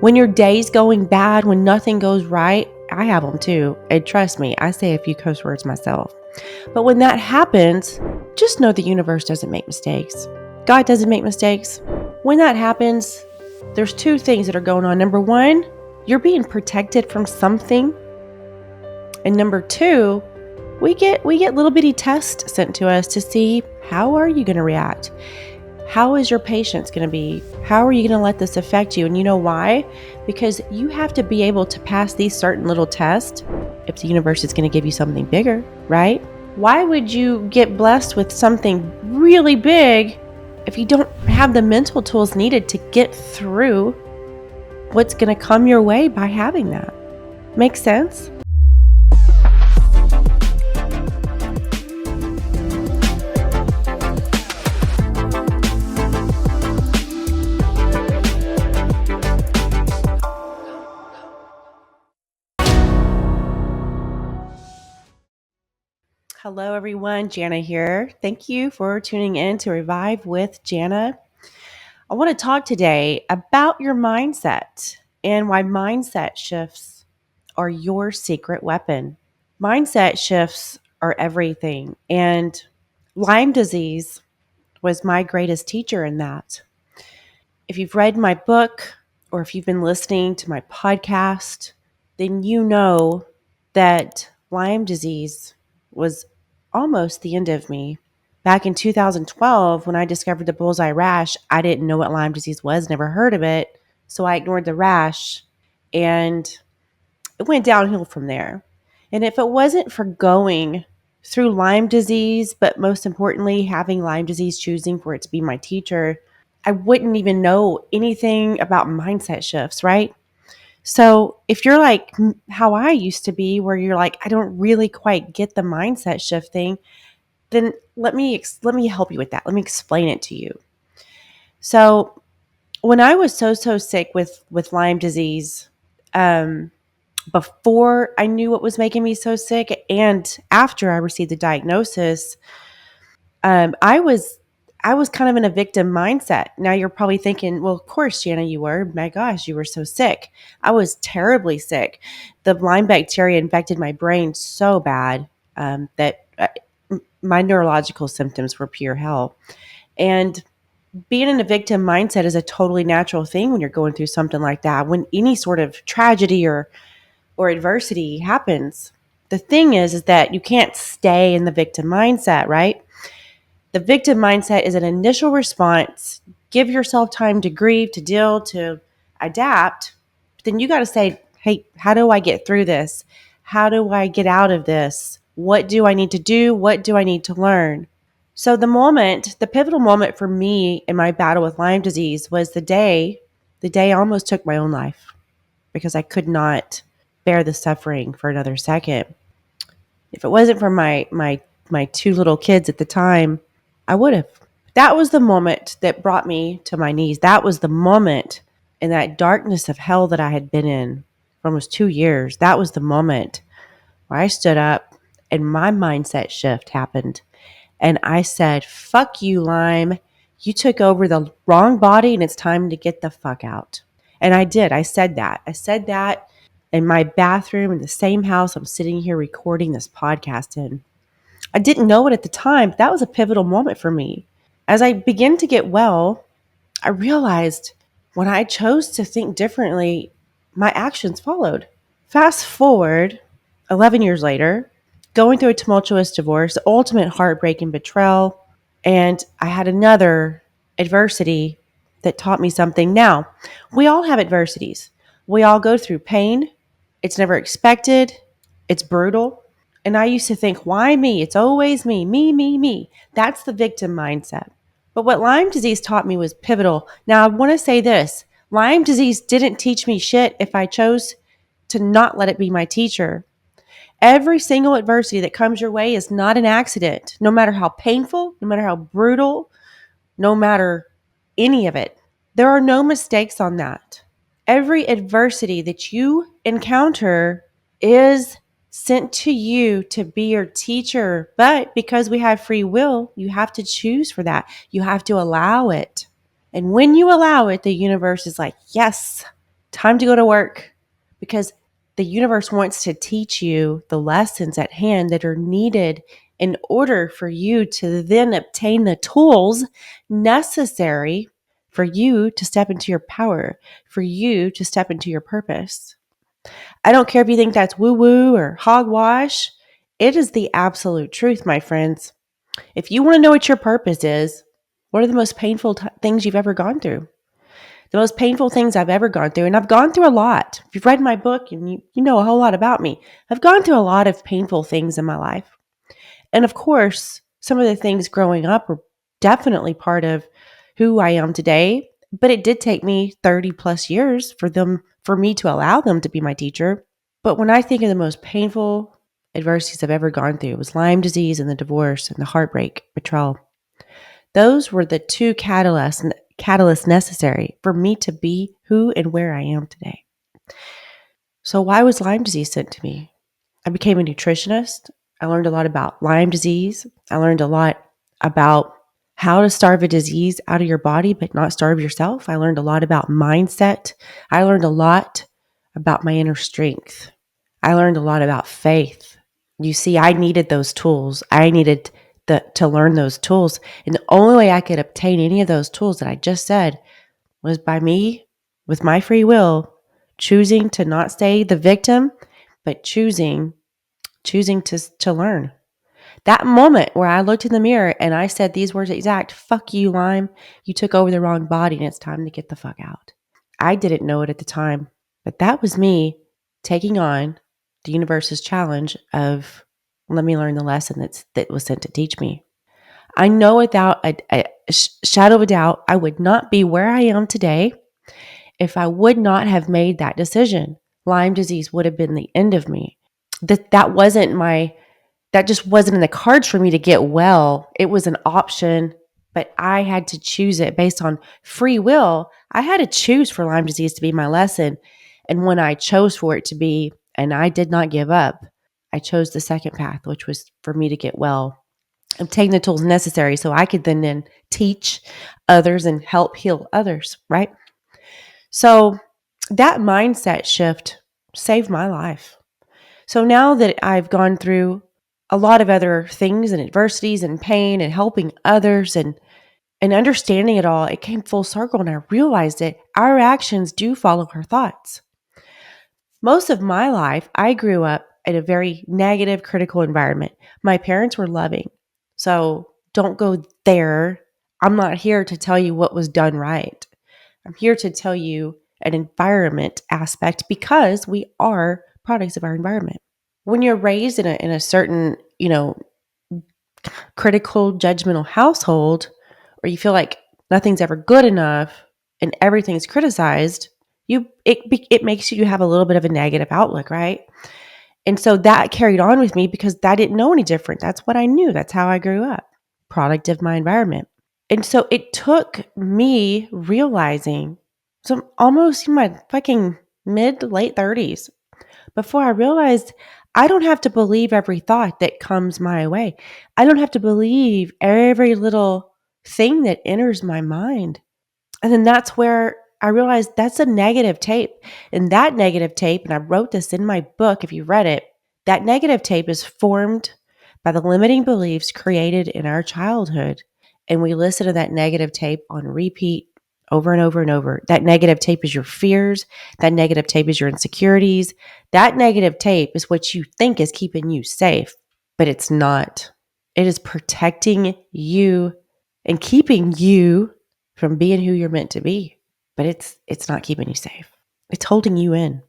When your day's going bad, when nothing goes right, I have them too. And trust me, I say a few curse words myself. But when that happens, just know the universe doesn't make mistakes. God doesn't make mistakes. When that happens, there's two things that are going on. Number one, you're being protected from something. And number two, we get little bitty tests sent to us to see, how are you going to react? How is your patience going to be? How are you going to let this affect you? And you know why? Because you have to be able to pass these certain little tests if the universe is going to give you something bigger, right? Why would you get blessed with something really big if you don't have the mental tools needed to get through what's going to come your way by having that? Make sense? Hello, everyone. Janna here. Thank you for tuning in to Revive with Janna. I want to talk today about your mindset and why mindset shifts are your secret weapon. Mindset shifts are everything. And Lyme disease was my greatest teacher in that. If you've read my book or if you've been listening to my podcast, then you know that Lyme disease was almost the end of me. Back in 2012, when I discovered the bullseye rash, I didn't know what Lyme disease was, never heard of it. So I ignored the rash and it went downhill from there. And if it wasn't for going through Lyme disease, but most importantly, having Lyme disease, choosing for it to be my teacher, I wouldn't even know anything about mindset shifts, right? So if you're like how I used to be, where you're like, I don't really quite get the mindset shift thing, then let me help you with that. Let me explain it to you. So when I was so sick with Lyme disease, before I knew what was making me so sick, and after I received the diagnosis, I was kind of in a victim mindset. Now you're probably thinking, well, of course, Janna, you were. My gosh, you were so sick. I was terribly sick. The Lyme bacteria infected my brain so bad that my neurological symptoms were pure hell. And being in a victim mindset is a totally natural thing when you're going through something like that. When any sort of tragedy or adversity happens, the thing is that you can't stay in the victim mindset, right? The victim mindset is an initial response. Give yourself time to grieve, to deal, to adapt. But then you got to say, hey, how do I get through this? How do I get out of this? What do I need to do? What do I need to learn? So the pivotal moment for me in my battle with Lyme disease was the day I almost took my own life because I could not bear the suffering for another second. If it wasn't for my two little kids at the time, I would have. That was the moment that brought me to my knees. That was the moment in that darkness of hell that I had been in for almost 2 years. That was the moment where I stood up and my mindset shift happened. And I said, fuck you, Lyme. You took over the wrong body and it's time to get the fuck out. And I did. I said that. I said that in my bathroom in the same house I'm sitting here recording this podcast in. I didn't know it at the time, but that was a pivotal moment for me. As I began to get well, I realized when I chose to think differently, my actions followed. Fast forward 11 years later, going through a tumultuous divorce, ultimate heartbreak and betrayal, and I had another adversity that taught me something. Now, we all have adversities. We all go through pain. It's never expected. It's brutal. And I used to think, why me? It's always me, me, me, me. That's the victim mindset. But what Lyme disease taught me was pivotal. Now, I want to say this. Lyme disease didn't teach me shit if I chose to not let it be my teacher. Every single adversity that comes your way is not an accident, no matter how painful, no matter how brutal, no matter any of it. There are no mistakes on that. Every adversity that you encounter is sent to you to be your teacher. But because we have free will, you have to choose for that. You have to allow it. And when you allow it, the universe is like, yes, Time to go to work, because the universe wants to teach you the lessons at hand that are needed in order for you to then obtain the tools necessary for you to step into your power, for you to step into your purpose. I don't care if you think that's woo woo or hogwash. It is the absolute truth, my friends. If you want to know what your purpose is, what are the most painful things you've ever gone through? The most painful things I've ever gone through, and I've gone through a lot. If you've read my book and you know a whole lot about me, I've gone through a lot of painful things in my life. And of course, some of the things growing up were definitely part of who I am today. But it did take me 30 plus years for me to allow them to be my teacher. But when I think of the most painful adversities I've ever gone through, it was Lyme disease and the divorce and the heartbreak, betrayal. Those were the two catalysts necessary for me to be who and where I am today. So why was Lyme disease sent to me? I became a nutritionist. I learned a lot about Lyme disease. I learned a lot about how to starve a disease out of your body, but not starve yourself. I learned a lot about mindset. I learned a lot about my inner strength. I learned a lot about faith. You see, I needed those tools. I needed to learn those tools. And the only way I could obtain any of those tools that I just said was by me, with my free will, choosing to not stay the victim, but choosing to learn. That moment where I looked in the mirror and I said these words exact, fuck you, Lyme. You took over the wrong body and it's time to get the fuck out. I didn't know it at the time, but that was me taking on the universe's challenge of let me learn the lesson that was sent to teach me. I know without a shadow of a doubt, I would not be where I am today if I would not have made that decision. Lyme disease would have been the end of me. That just wasn't in the cards for me to get well. It was an option, but I had to choose it based on free will. I had to choose for Lyme disease to be my lesson. And when I chose for it to be, and I did not give up, I chose the second path, which was for me to get well, obtain the tools necessary so I could then teach others and help heal others, right? So that mindset shift saved my life. So now that I've gone through a lot of other things and adversities and pain and helping others and understanding it all, it came full circle and I realized that our actions do follow our thoughts. Most of my life, I grew up in a very negative, critical environment. My parents were loving. So don't go there. I'm not here to tell you what was done right. I'm here to tell you an environment aspect because we are products of our environment. When you're raised in a certain, critical, judgmental household, or you feel like nothing's ever good enough and everything's criticized, it makes you have a little bit of a negative outlook, right? And so that carried on with me because I didn't know any different. That's what I knew. That's how I grew up, product of my environment. And so it took me realizing, so almost in my fucking mid to late 30s, before I realized I don't have to believe every thought that comes my way. I don't have to believe every little thing that enters my mind. And then that's where I realized that's a negative tape. And that negative tape, and I wrote this in my book if you read it, that negative tape is formed by the limiting beliefs created in our childhood. And we listen to that negative tape on repeat over and over and over. That negative tape is your fears. That negative tape is your insecurities. That negative tape is what you think is keeping you safe, but it's not. It is protecting you and keeping you from being who you're meant to be, but it's not keeping you safe. It's holding you in.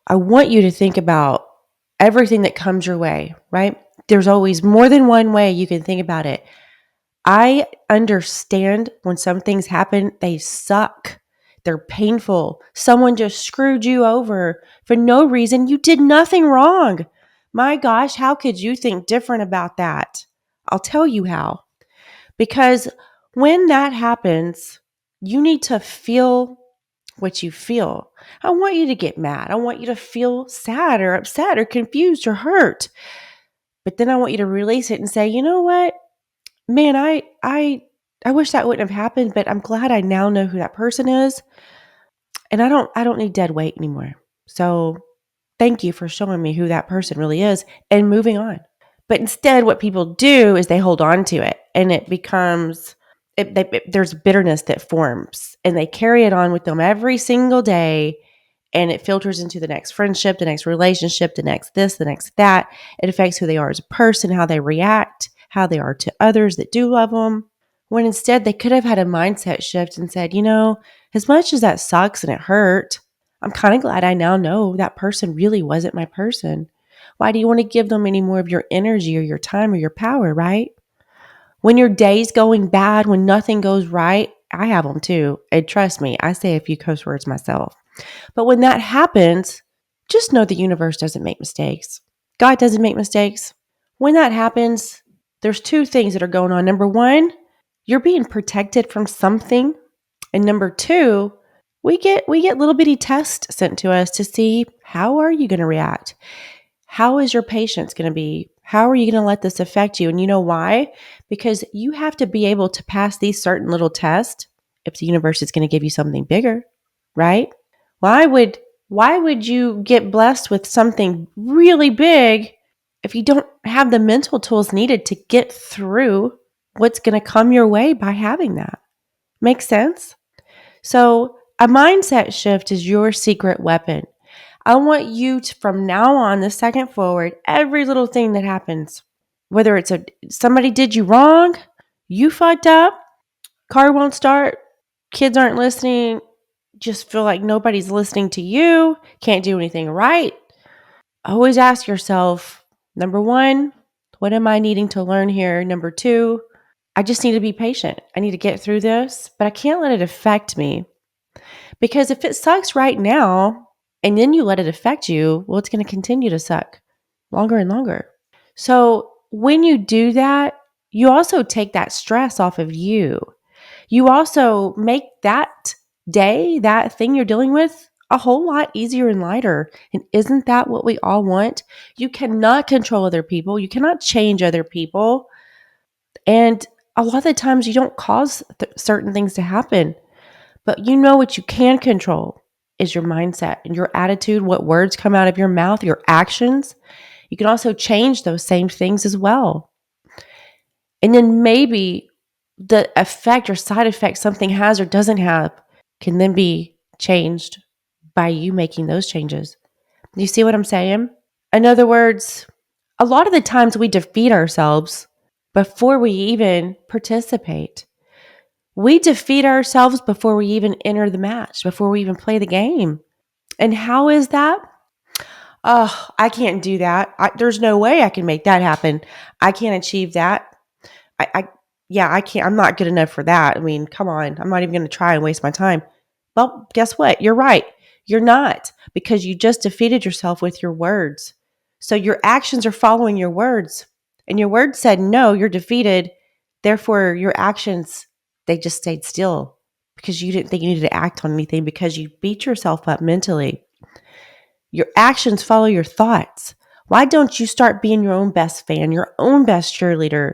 I want you to think about everything that comes your way, right? There's always more than one way you can think about it. I understand when some things happen, they suck. They're painful. Someone just screwed you over for no reason. You did nothing wrong. My gosh, how could you think different about that? I'll tell you how. Because when that happens, you need to feel what you feel. I want you to get mad. I want you to feel sad or upset or confused or hurt. But then I want you to release it and say, you know what? Man, I wish that wouldn't have happened, but I'm glad I now know who that person is. And I don't need dead weight anymore. So thank you for showing me who that person really is and moving on. But instead, what people do is they hold on to it, and it becomes there's bitterness that forms, and they carry it on with them every single day, and it filters into the next friendship, the next relationship, the next this, the next that. It affects who they are as a person, how they react, how they are to others that do love them. When instead they could have had a mindset shift and said, as much as that sucks and it hurt, I'm kind of glad I now know that person really wasn't my person. Why do you want to give them any more of your energy or your time or your power, right? When your day's going bad, when nothing goes right, I have them too. And trust me, I say a few curse words myself. But when that happens, just know the universe doesn't make mistakes. God doesn't make mistakes. When that happens, there's two things that are going on. Number one, you're being protected from something. And number two, we get little bitty tests sent to us to see how are you going to react? How is your patience going to be? How are you going to let this affect you? And you know why? Because you have to be able to pass these certain little tests if the universe is going to give you something bigger, right? Why would you get blessed with something really big if you don't have the mental tools needed to get through what's going to come your way by having that? Makes sense? So, a mindset shift is your secret weapon. I want you to, from now on, the second forward, every little thing that happens, whether it's somebody did you wrong, you fucked up, car won't start, kids aren't listening, just feel like nobody's listening to you, can't do anything right. Always ask yourself, number one, what am I needing to learn here? Number two, I just need to be patient. I need to get through this, but I can't let it affect me. Because if it sucks right now and then you let it affect you, well, it's going to continue to suck longer and longer. So when you do that, you also take that stress off of you. You also make that day, that thing you're dealing with, a whole lot easier and lighter. And isn't that what we all want? You cannot control other people. You cannot change other people. And a lot of the times you don't cause certain things to happen. But you know what you can control is your mindset and your attitude, what words come out of your mouth, your actions. You can also change those same things as well. And then maybe the effect or side effect something has or doesn't have can then be changed by you making those changes. Do you see what I'm saying? In other words, a lot of the times we defeat ourselves before we even participate. We defeat ourselves before we even enter the match, before we even play the game. And how is that? Oh, I can't do that. There's no way I can make that happen. I can't achieve that. I yeah, I can't. I'm not good enough for that. I mean, come on. I'm not even going to try and waste my time. Well, guess what? You're right. You're not, because you just defeated yourself with your words. So your actions are following your words. And your words said, no, you're defeated. Therefore, your actions, they just stayed still because you didn't think you needed to act on anything because you beat yourself up mentally. Your actions follow your thoughts. Why don't you start being your own best fan, your own best cheerleader?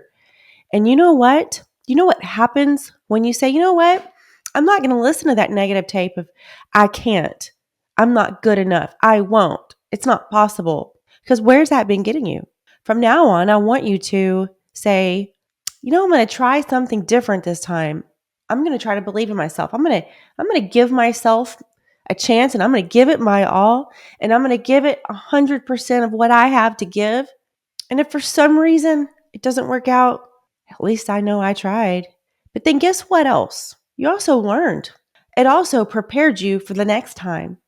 And you know what? You know what happens when you say, you know what? I'm not going to listen to that negative tape of, I can't. I'm not good enough. I won't. It's not possible. Because where's that been getting you? From now on, I want you to say, I'm going to try something different this time. I'm going to try to believe in myself. I'm going to give myself a chance, and I'm going to give it my all, and I'm going to give it 100% of what I have to give. And if for some reason it doesn't work out, at least I know I tried. But then guess what else? You also learned. It also prepared you for the next time.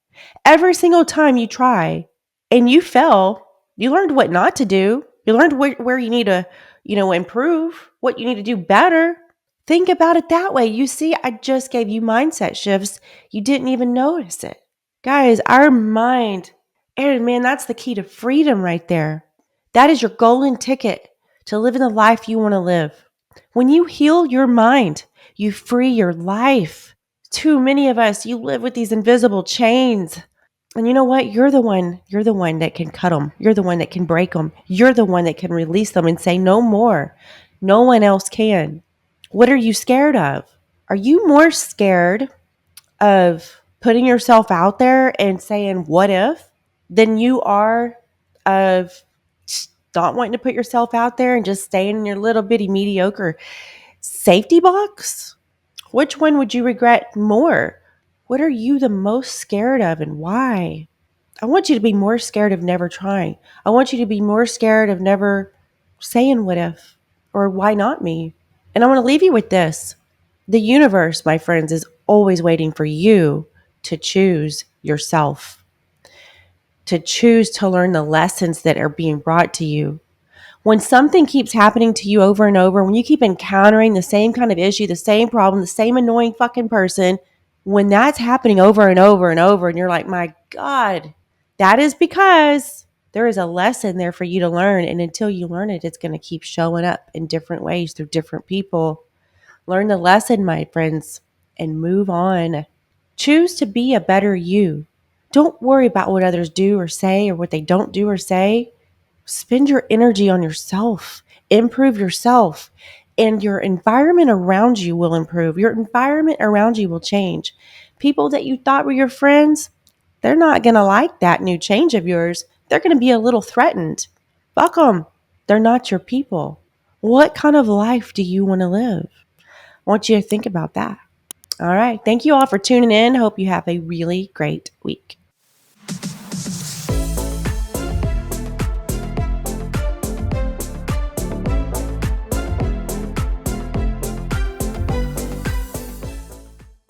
Every single time you try and you fail, you learned what not to do. You learned where you need to, improve, what you need to do better. Think about it that way. You see, I just gave you mindset shifts. You didn't even notice it. Guys, our mind, and man, that's the key to freedom right there. That is your golden ticket to living the life you want to live. When you heal your mind, you free your life. Too many of us, you live with these invisible chains. And you know what? You're the one that can cut them. You're the one that can break them. You're the one that can release them and say no more. No one else can. What are you scared of? Are you more scared of putting yourself out there and saying, what if, than you are of not wanting to put yourself out there and just staying in your little bitty mediocre safety box? Which one would you regret more? What are you the most scared of and why? I want you to be more scared of never trying. I want you to be more scared of never saying what if or why not me. And I want to leave you with this. The universe, my friends, is always waiting for you to choose yourself, to choose to learn the lessons that are being brought to you. When something keeps happening to you over and over, when you keep encountering the same kind of issue, the same problem, the same annoying fucking person, when that's happening over and over and over, and you're like, my God, that is because there is a lesson there for you to learn. And until you learn it, it's going to keep showing up in different ways through different people. Learn the lesson, my friends, and move on. Choose to be a better you. Don't worry about what others do or say or what they don't do or say. Spend your energy on yourself, improve yourself, and your environment around you will improve. Your environment around you will change. People that you thought were your friends, they're not going to like that new change of yours. They're going to be a little threatened. Fuck them. They're not your people. What kind of life do you want to live? I want you to think about that. All right. Thank you all for tuning in. Hope you have a really great week.